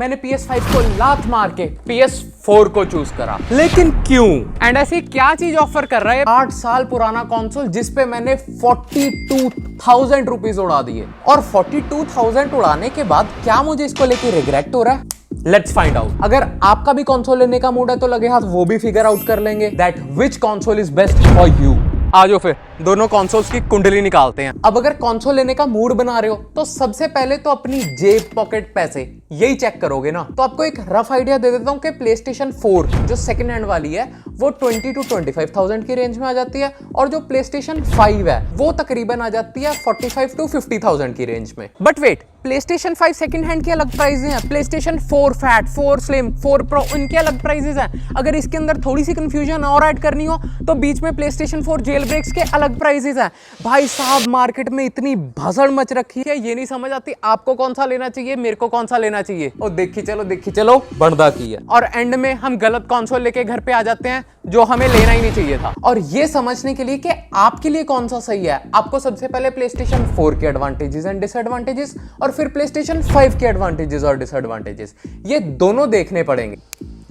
मैंने PS5 को लात मार के PS4 को चूज करा। लेकिन क्यों? एंड ऐसी क्या चीज ऑफर कर रहा है 8 साल पुराना कंसोल जिसपे मैंने 42,000 रुपीज उड़ा दिए, और 42,000 उड़ाने के बाद क्या मुझे इसको लेके रिग्रेट हो रहा है? Let's find out. अगर आपका भी कंसोल लेने का मूड है तो लगे हाथ वो भी फिगर आउट कर लेंगे that which console is best for you. आ जाओ फिर दोनों कंसोल्स की कुंडली निकालते हैं। अब अगर कंसोल लेने का मूड बना रहे हो तो सबसे पहले तो अपनी जेब पॉकेट पैसे यही चेक करोगे ना। तो आपको एक रफ आइडिया दे देता हूं कि PlayStation 4 जो सेकंड हैंड वाली है वो 20 to 25,000 की रेंज में आ जाती है, और जो PlayStation 5 है वो तकरीबन आ जाती है 45 to 50,000 की रेंज में। But wait, PlayStation 5 second hand की अलग प्राइसेस हैं, PlayStation 4 फैट, 4 स्लिम, 4 प्रो इनके अलग प्राइसेस हैं। अगर इसके अंदर थोड़ी सी कंफ्यूजन और ऐड करनी हो तो बीच में PlayStation 4 जेल ब्रेक्स के अलग प्राइसेस हैं। भाई साहब मार्केट में इतनी भसड़ मच रखी है, ये नहीं समझ आती आपको कौन सा लेना चाहिए, मेरे को कौन सा लेना चाहिए। और देखी चलो बढ़दा की है, और एंड में हम गलत कंसोल लेके घर पे आ जाते हैं जो हमें लेना ही नहीं चाहिए था। और ये समझने के लिए कि आपके लिए कौन सा सही है, आपको सबसे पहले PlayStation 4 के एडवांटेजेस एंड डिसएडवांटेजेस और फिर PlayStation 5 के एडवांटेजेस और डिसएडवांटेजेस ये दोनों देखने पड़ेंगे।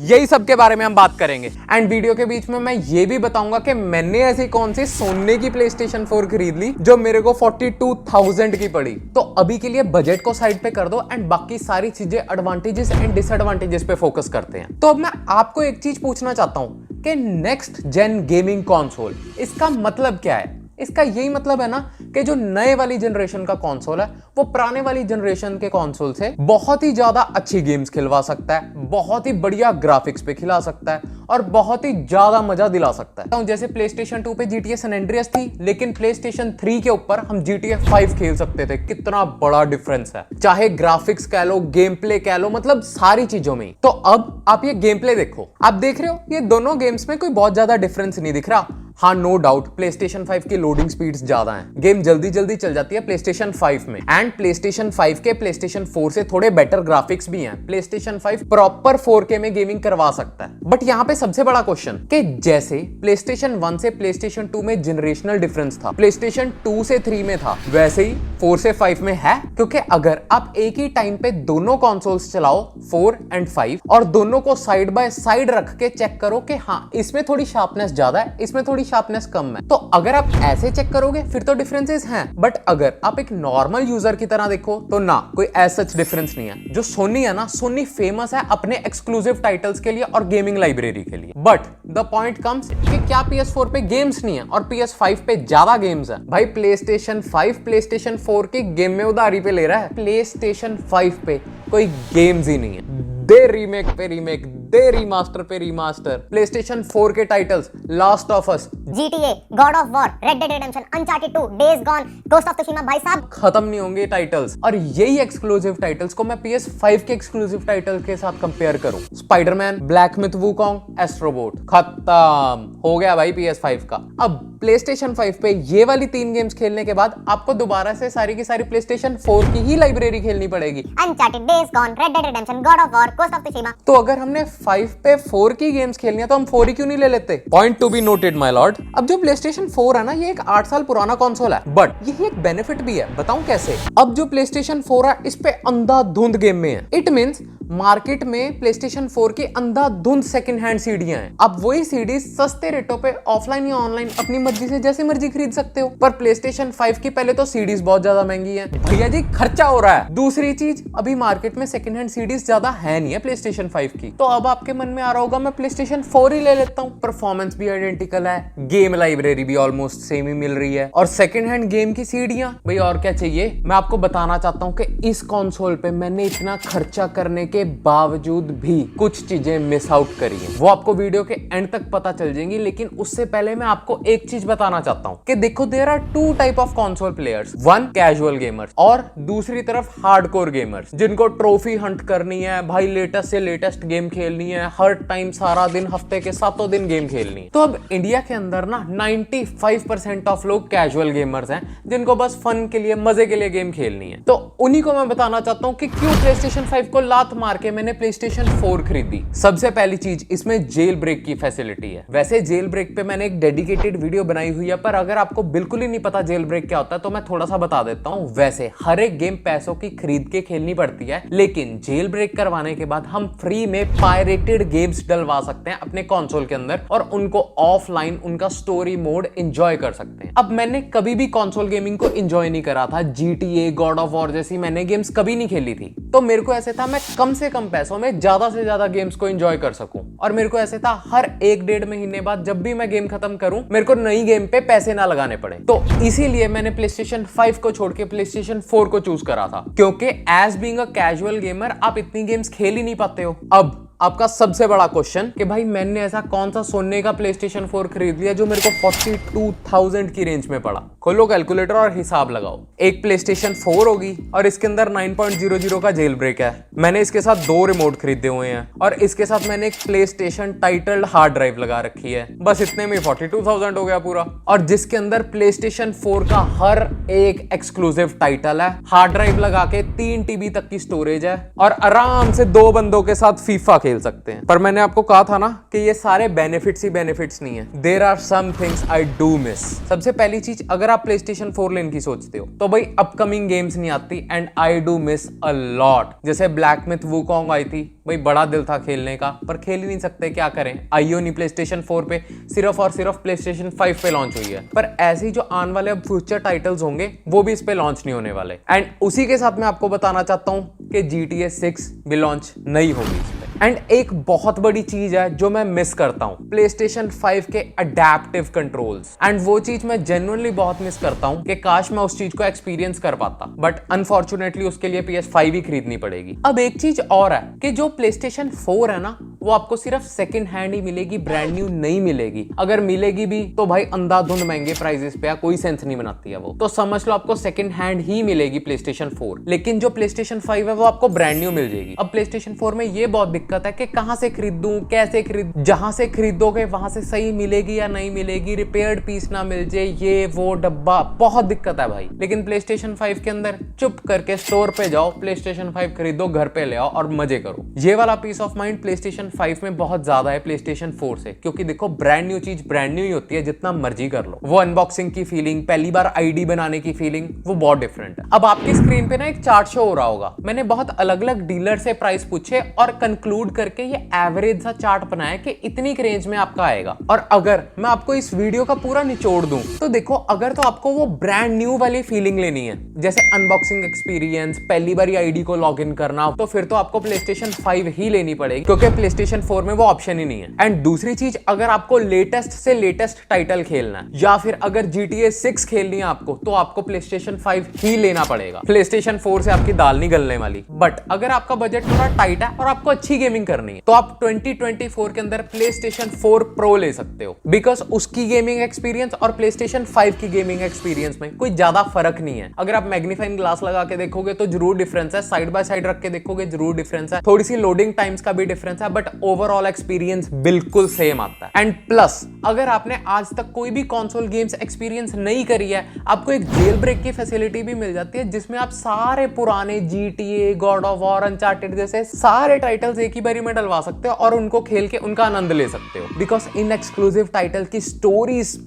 यही सब के बारे में हम बात करेंगे। एंड वीडियो के बीच में मैं ये भी बताऊंगा कि मैंने ऐसी कौन सी सोने की PlayStation 4 खरीद ली जो मेरे को 42,000 की पड़ी। तो अभी के लिए बजट को साइड पे कर दो एंड बाकी सारी चीजें एडवांटेजेस एंड डिसएडवांटेजेस पे फोकस करते हैं। तो अब मैं आपको एक चीज पूछना चाहता हूं कि नेक्स्ट जेन गेमिंग कंसोल इसका मतलब क्या है? इसका यही मतलब है ना कि जो नए वाली जनरेशन का कंसोल है वो पुराने वाली जनरेशन के कंसोल से बहुत ही ज्यादा अच्छी गेम्स खिलवा सकता है, बहुत ही बढ़िया ग्राफिक्स पे खिला सकता है और बहुत ही ज्यादा मजा दिला सकता है। जैसे PlayStation 2 पे GTA San Andreas थी, लेकिन PlayStation 3 के ऊपर हम GTA 5 खेल सकते थे। कितना बड़ा डिफरेंस है, चाहे ग्राफिक्स कह लो, गेम प्ले कह लो, मतलब सारी चीजों में। तो अब आप ये गेम प्ले देखो, आप देख रहे हो ये दोनों गेम्स में कोई बहुत ज्यादा डिफरेंस नहीं दिख रहा। हाँ, नो डाउट PlayStation 5 की लोडिंग स्पीड्स ज्यादा हैं, गेम जल्दी चल जाती है PlayStation 5 में, एंड PlayStation 5 के PlayStation 4 से थोड़े बेटर ग्राफिक्स भी हैं। PlayStation 5 प्रॉपर 4K में गेमिंग करवा सकता है। बट यहाँ पे सबसे बड़ा क्वेश्चन कि जैसे PlayStation 1 से PlayStation 2 में जनरेशनल डिफरेंस था, PlayStation 2 से 3 में था, वैसे ही 4 से 5 में है? क्योंकि अगर आप एक ही टाइम पे दोनों कंसोल्स चलाओ 4 एंड 5 और दोनों को साइड बाय साइड रख के चेक करो कि हाँ इसमें थोड़ी शार्पनेस ज्यादा है, इसमें थोड़ी शार्पनेस कम है, तो अगर आप ऐसे चेक करोगे फिर तो डिफरेंसेस हैं। बट अगर आप एक नॉर्मल यूजर की तरह देखो तो ना, कोई एज सच डिफरेंस नहीं है। जो सोनी है ना, सोनी फेमस है अपने एक्सक्लूसिव टाइटल्स के लिए और गेमिंग लाइब्रेरी के लिए। बट द पॉइंट कम्स कि क्या PS4 पे गेम्स नहीं है और PS5 पे ज्यादा गेम्स है? भाई PlayStation 5 PlayStation 4 की गेम में उधारी पे ले रहा है, PlayStation 5 पे कोई गेम्स ही नहीं है। दे रीमेक पे रीमेक, दे रिमास्टर पे रिमास्टर। PlayStation 4 के titles last of us, GTA, God of War, Red Dead Redemption, Uncharted 2, Days Gone, Ghost of Tsushima, भाई साहब खत्म नहीं होंगे टाइटल्स। और यही एक्सक्लूसिव टाइटल्स को मैं PS5 के एक्सक्लूसिव टाइटल के साथ कंपेयर करूं, स्पाइडरमैन, ब्लैक मिथ वुकोंग, एस्ट्रोबोट, खत्म हो गया भाई PS5 का। अब PlayStation 5 पे ये वाली 3 गेम्स खेलने के बाद आपको दोबारा से सारी की सारी PlayStation 4 की ही लाइब्रेरी खेलनी पड़ेगी। Uncharted, Days Gone, Red Dead Redemption, God of War, Ghost of Tsushima। तो अगर हमने 5 पे 4 की गेम्स खेलनी है तो हम 4 ही क्यों नहीं ले लेते? Point to be noted my Lord. अब जो PlayStation 4 है ना, ये एक 8 साल पुराना कंसोल है, बट ये एक बेनिफिट भी है, बताऊं कैसे? अब जो PlayStation 4 है इस पे अंधाधुंध गेम में है। इट मींस मार्केट में PlayStation 4 की अंधाधुंध सेकंड हैंड सीडीयां हैं। आप वही सीडीज सस्ते रेटों पे ऑफलाइन या ऑनलाइन अपनी मर्जी से जैसे मर्जी खरीद सकते हो। पर PlayStation 5 की पहले तो सीडीज बहुत ज्यादा महंगी है, भैया जी खर्चा हो रहा है। दूसरी चीज, अभी मार्केट में सेकंड हैंड सीडीज ज्यादा है नहीं है PlayStation 5 की। तो अब आपके मन में आ रहा होगा मैं PlayStation 4 ही ले लेता हूँ, परफॉर्मेंस भी आइडेंटिकल है, गेम लाइब्रेरी भी ऑलमोस्ट सेम ही मिल रही है, और सेकंड हैंड गेम की सीडीयां, भाई और क्या चाहिए? मैं आपको बताना चाहता हूँ कि इस कंसोल पे मैंने इतना खर्चा करने के बावजूद भी कुछ चीजें मिस आउट करी हैं। वो आपको वीडियो के एंड तक पता चल जाएंगी, लेकिन उससे पहले मैं आपको एक चीज बताना चाहता हूँ कि देखो, there are 2 type of console players, one casual gamers और दूसरी तरफ हार्डकोर गेमर्स, जिनको ट्रॉफी हंट करनी है, भाई लेटेस्ट से लेटेस्ट गेम खेलनी है, हर टाइम सारा दिन हफ्ते के 7 दिन गेम खेलनी है। तो अब इंडिया के अंदर ना 95% ऑफ लोग कैजुअल गेमर्स हैं, जिनको बस फन के लिए, मजे के लिए गेम खेलनी है। तो उन्हीं को मैं बताना चाहता हूँ कि क्यों PlayStation 5 को लात मार के मैंने PlayStation 4 खरीदी। सबसे पहली चीज, इसमें जेल ब्रेक की फैसिलिटी है। वैसे जेल ब्रेक पे मैंने एक डेडिकेटेड वीडियो बनाई हुई है, पर अगर आपको बिल्कुल ही नहीं पता जेल ब्रेक क्या होता है तो मैं थोड़ा सा बता देता हूँ। वैसे हर एक गेम पैसों की खरीद के खेलनी पड़ती है, लेकिन जेल ब्रेक करवाने के बाद हम फ्री में पायरेटेड गेम्स डलवा सकते हैं अपने कंसोल के अंदर और उनको ऑफलाइन उनका स्टोरी मोड एंजॉय कर सकते हैं। अब मैंने कभी भी कंसोल गेमिंग को एंजॉय नहीं करा था। GTA, गॉड ऑफ वॉर जैसी मैंने गेम्स कभी नहीं खेली थी, तो मेरे को ऐसे था मैं कम से कम पैसों में ज्यादा से ज्यादा गेम्स को एंजॉय कर सकूं। और मेरे को ऐसे था हर 1-1.5 महीने बाद जब भी मैं गेम खत्म करूं, मेरे को नई गेम पे पैसे ना लगाने पड़े। तो इसीलिए मैंने PlayStation 5 को छोड़ के PlayStation 4 को चूज करा था, क्योंकि as being a casual gamer आप इतनी गेम्स खेल ही नहीं पाते हो। अब आपका सबसे बड़ा क्वेश्चन कि भाई मैंने ऐसा कौन सा सोने का PlayStation 4 खरीद लिया जो मेरे को 42,000 की रेंज में पड़ा। खोलो कैलकुलेटर और हिसाब लगाओ। एक PlayStation 4 होगी और इसके अंदर 9.00 का जेल ब्रेक है। मैंने इसके साथ 2 रिमोट खरीदे हुए हैं और इसके साथ मैंने एक PlayStation टाइटल्ड हार्ड ड्राइव लगा रखी है। बस इतने में 42,000 हो गया पूरा। और जिसके अंदर PlayStation 4 का हर एक एक्सक्लूसिव टाइटल है, हार्ड ड्राइव लगा के 3 TB तक की स्टोरेज है और आराम से 2 बंदों के साथ फीफा खेल सकते हैं। पर मैंने आपको कहा था ना कि ये सारे बेनिफिट्स ही बेनिफिट्स नहीं है। There are some things I do miss. सबसे पहली चीज, अगर आप PlayStation 4 लेने की सोचते हो तो भाई अपकमिंग गेम्स नहीं आती and I do miss a lot. जैसे ब्लैक मिथ वुकोंग आई थी, भाई बड़ा दिल था खेलने का, पर खेल ही नहीं सकते, क्या करें। आईओ नहीं PlayStation 4 पे, सिर्फ और सिर्फ PlayStation 5 पे लॉन्च हुई है। पर ऐसे ही जो आने वाले अब फ्यूचर टाइटल्स होंगे वो भी इस पे लॉन्च नहीं होने वाले। एंड उसी के साथ मैं आपको बताना चाहता हूं कि GTA 6 भी लॉन्च नहीं होगी इस पे। एंड एक बहुत बड़ी चीज है जो मैं मिस करता हूं, PlayStation 5 के अडेप्टिव कंट्रोल्स। एंड वो चीज मैं जेन्युइनली बहुत मिस करता हूं कि काश मैं उस चीज को एक्सपीरियंस कर पाता, बट अनफॉर्चुनेटली उसके लिए PS5 ही खरीदनी पड़ेगी। अब एक चीज और है कि जो PlayStation 4 है ना, वो आपको सिर्फ सेकंड हैंड ही मिलेगी, ब्रांड न्यू नहीं मिलेगी। अगर मिलेगी भी तो भाई अंधाधुंध महंगे प्राइसेस पे, कोई सेंस नहीं बनाती है वो। तो समझ लो आपको सेकंड हैंड ही मिलेगी PlayStation 4, लेकिन जो PlayStation 5 है वो आपको ब्रांड न्यू मिल जाएगी। अब PlayStation 4 में ये बहुत दिक्कत है कि कहां से खरीदूं, कैसे खरीद, जहां से खरीदोगे वहां से सही मिलेगी या नहीं मिलेगी, रिपेयर्ड पीस ना मिल जाए, ये वो डब्बा, बहुत दिक्कत है भाई। लेकिन PlayStation 5 के अंदर चुप करके स्टोर पे जाओ, PlayStation 5 खरीदो, घर पे ले आओ और मजे करो। ये वाला पीस ऑफ माइंड PlayStation 5 में बहुत ज्यादा है PlayStation 4 से, क्योंकि देखो ब्रांड न्यू चीज ब्रांड न्यू ही होती है, जितना मर्जी कर लो। वो अनबॉक्सिंग की फीलिंग, पहली बार आईडी बनाने की फीलिंग, वो बहुत डिफरेंट है। अब आपकी स्क्रीन पे ना एक चार्ट शो हो रहा होगा। मैंने बहुत अलग अलग डीलर से प्राइस पूछे और कंक्लूड करके ये एवरेज सा चार्ट बनाया कि इतनी रेंज में आपका आएगा। और अगर मैं आपको इस वीडियो का पूरा निचोड़ दूं तो देखो, अगर तो आपको वो ब्रांड न्यू वाली फीलिंग लेनी है, जैसे अनबॉक्सिंग एक्सपीरियंस, पहली बार आईडी को लॉग इन करना, तो फिर तो आपको PlayStation 5 ही लेनी पड़ेगी, क्योंकि PlayStation 4 में वो ऑप्शन ही नहीं है। एंड दूसरी चीज, अगर आपको लेटेस्ट से लेटेस्ट टाइटल खेलना है या फिर अगर GTA 6 खेलनी है आपको, तो आपको PlayStation 5 ही लेना पड़ेगा। PlayStation 4 से आपकी दाल नहीं गलने वाली। बट अगर आपका बजट थोड़ा टाइट है और आपको अच्छी गेमिंग करनी है, तो आप 2024 के अंदर PlayStation 4 Pro ले सकते हो, बिकॉज उसकी गेमिंग एक्सपीरियंस और PlayStation 5 की गेमिंग एक्सपीरियंस में कोई ज्यादा फर्क नहीं है। अगर आप मैग्नीफाइंग ग्लास लगा के देखोगे तो जरूर डिफरेंस है, साइड बाय साइड रख के देखोगे जरूर डिफरेंस है, थोड़ी सी लोडिंग टाइम्स का भी डिफरेंस है, बट ओवरऑल एक्सपीरियंस बिल्कुल सेम आता है। एंड प्लस, अगर आपने आज तक कोई भी कंसोल गेम्स एक्सपीरियंस नहीं करी है, आपको एक जेल ब्रेक की फैसिलिटी भी मिल जाती है, जिसमें आप सारे पुराने GTA, God of war, uncharted जैसे सारे टाइटल्स एक ही बारी में डलवा सकते हो और उनको खेल के उनका आनंद ले सकते हो, बिकॉज इन एक्सक्लूसिव टाइटल की स्टोरीज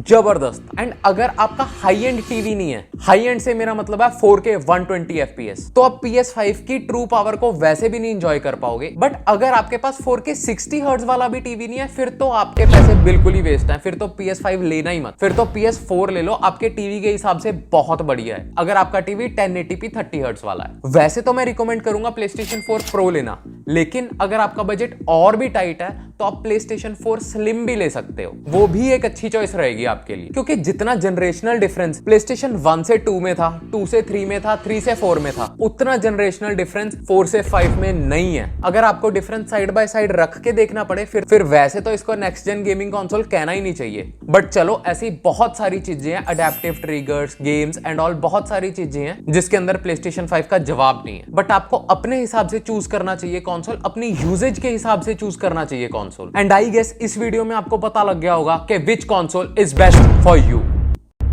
जबरदस्त। एंड अगर आपका हाई एंड टीवी नहीं है, हाई एंड से मेरा मतलब है 4K 120 FPS, तो आप PS5 की ट्रू पावर को वैसे भी नहीं एंजॉय कर पाओगे। बट अगर आपके पास 4K 60 हर्ट्ज वाला भी टीवी नहीं है, फिर तो आपके पैसे बिल्कुल ही वेस्ट हैं, फिर तो PS5 लेना ही मत, फिर तो PS4 ले लो, आपके टीवी के हिसाब से बहुत बढ़िया है, अगर आपका टीवी 1080p 30 हर्ट्ज वाला है। वैसे तो मैं रिकमेंड करूंगा PlayStation 4 Pro लेना, लेकिन अगर आपका बजट और भी टाइट है तो आप PlayStation 4 Slim भी ले सकते हो, वो भी एक अच्छी चॉइस रहेगी आपके लिए, क्योंकि जितना जनरेशनल डिफरेंस PlayStation 1 से 2 में था, 2 से 3 में था, 3 से 4 में था, उतना जनरेशनल डिफरेंस 4 से 5 में नहीं है। अगर आपको डिफरेंस साइड बाय साइड रख के देखना पड़े, फिर वैसे तो इसको नेक्स्ट जेन गेमिंग कंसोल कहना ही नहीं चाहिए। बट चलो, ऐसी बहुत सारी चीजें हैं, adaptive triggers, games and all, बहुत सारी चीजें हैं जिसके अंदर PlayStation 5 का जवाब नहीं है। बट आपको अपने हिसाब से चूज करना चाहिए कंसोल, अपनी यूजेज के हिसाब से चूज करना चाहिए कंसोल। एंड आई गेस इस वीडियो में आपको पता लग गया होगा कि which console is best for you.